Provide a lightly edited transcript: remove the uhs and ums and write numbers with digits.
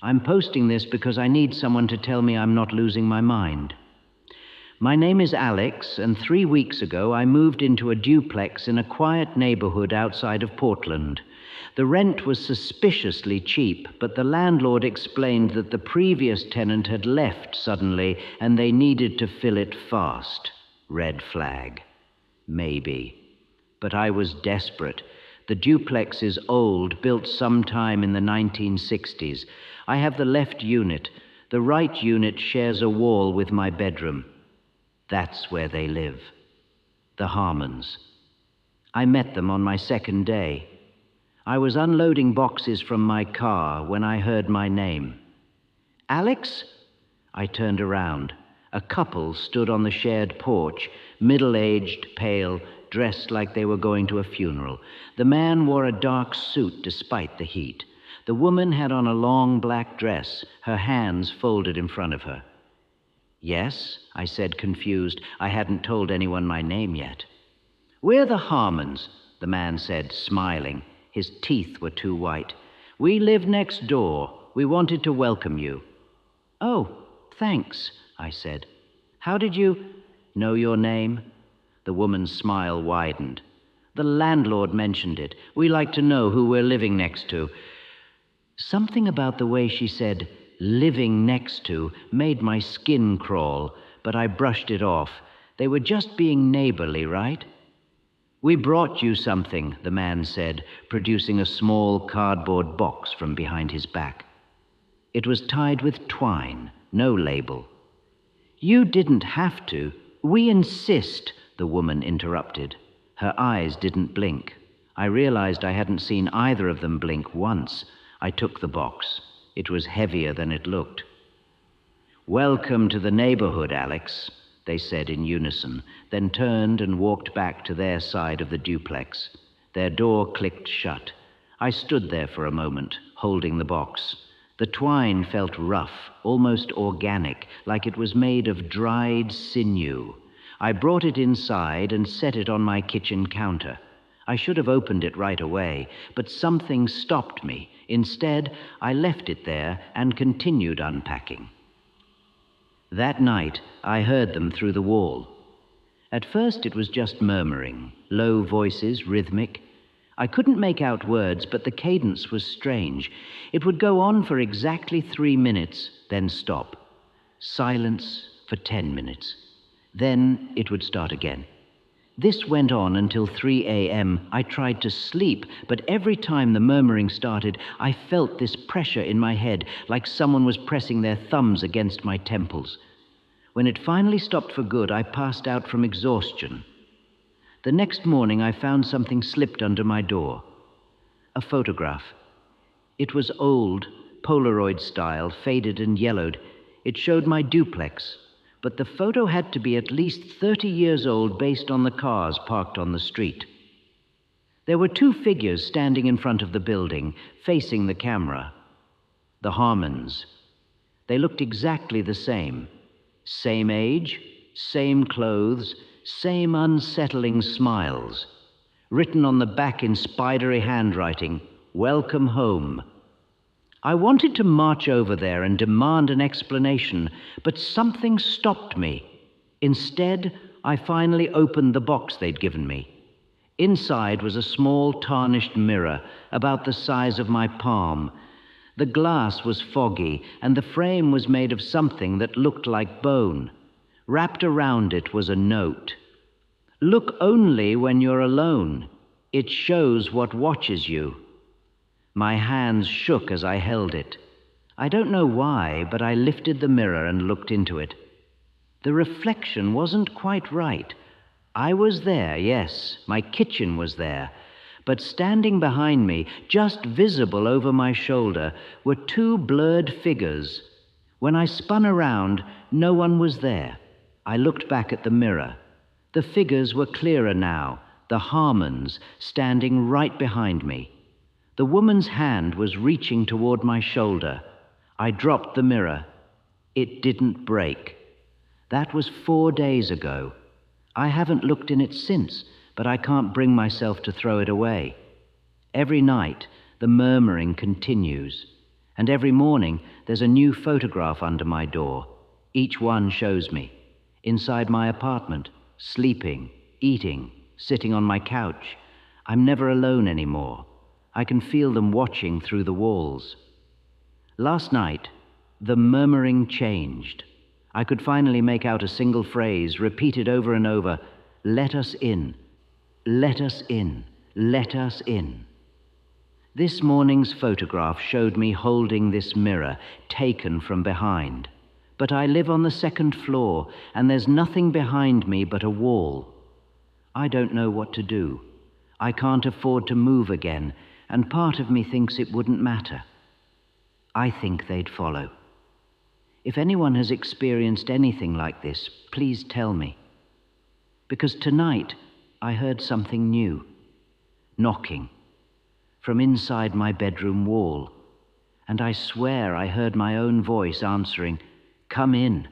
I'm posting this because I need someone to tell me I'm not losing my mind. My name is Alex, and 3 weeks ago I moved into a duplex in a quiet neighborhood outside of Portland. The rent was suspiciously cheap, but the landlord explained that the previous tenant had left suddenly and they needed to fill it fast. Red flag. Maybe. But I was desperate. The duplex is old, built sometime in the 1960s. I have the left unit. The right unit shares a wall with my bedroom. That's where they live. The Harmons. I met them on my second day. I was unloading boxes from my car when I heard my name. Alex? I turned around. A couple stood on the shared porch, middle-aged, pale, dressed like they were going to a funeral. The man wore a dark suit despite the heat. The woman had on a long black dress, her hands folded in front of her. Yes, I said, confused. I hadn't told anyone my name yet. We're the Harmons, the man said, smiling. His teeth were too white. We live next door. We wanted to welcome you. Oh, thanks, I said. How did you know your name? The woman's smile widened. The landlord mentioned it. We like to know who we're living next to. Something about the way she said, living next to, made my skin crawl, but I brushed it off. They were just being neighborly, right? We brought you something, the man said, producing a small cardboard box from behind his back. It was tied with twine, no label. You didn't have to. We insist, the woman interrupted. Her eyes didn't blink. I realized I hadn't seen either of them blink once. I took the box. It was heavier than it looked. Welcome to the neighborhood, Alex, they said in unison, then turned and walked back to their side of the duplex. Their door clicked shut. I stood there for a moment, holding the box. The twine felt rough, almost organic, like it was made of dried sinew. I brought it inside and set it on my kitchen counter. I should have opened it right away, but something stopped me. Instead, I left it there and continued unpacking. That night, I heard them through the wall. At first, it was just murmuring, low voices, rhythmic. I couldn't make out words, but the cadence was strange. It would go on for exactly 3 minutes, then stop. Silence for 10 minutes. Then it would start again. This went on until 3 a.m. I tried to sleep, but every time the murmuring started, I felt this pressure in my head, like someone was pressing their thumbs against my temples. When it finally stopped for good, I passed out from exhaustion. The next morning, I found something slipped under my door. A photograph. It was old, Polaroid style, faded and yellowed. It showed my duplex. But the photo had to be at least 30 years old based on the cars parked on the street. There were 2 figures standing in front of the building, facing the camera. The Harmons. They looked exactly the same. Same age, same clothes, same unsettling smiles. Written on the back in spidery handwriting, "Welcome home." I wanted to march over there and demand an explanation, but something stopped me. Instead, I finally opened the box they'd given me. Inside was a small tarnished mirror, about the size of my palm. The glass was foggy, and the frame was made of something that looked like bone. Wrapped around it was a note. "Look only when you're alone. It shows what watches you." My hands shook as I held it. I don't know why, but I lifted the mirror and looked into it. The reflection wasn't quite right. I was there, yes, my kitchen was there, but standing behind me, just visible over my shoulder, were 2 blurred figures. When I spun around, no one was there. I looked back at the mirror. The figures were clearer now, the Harmons standing right behind me. The woman's hand was reaching toward my shoulder. I dropped the mirror. It didn't break. That was 4 days ago. I haven't looked in it since, but I can't bring myself to throw it away. Every night, the murmuring continues, and every morning, There's a new photograph under my door. Each one shows me. Inside my apartment, sleeping, eating, sitting on my couch. I'm never alone anymore. I can feel them watching through the walls. Last night, the murmuring changed. I could finally make out a single phrase, repeated over and over, "Let us in, let us in, let us in." This morning's photograph showed me holding this mirror, taken from behind. But I live on the second floor, and there's nothing behind me but a wall. I don't know what to do. I can't afford to move again, and part of me thinks it wouldn't matter. I think they'd follow. If anyone has experienced anything like this, please tell me. Because tonight I heard something new, knocking, from inside my bedroom wall, and I swear I heard my own voice answering, "Come in."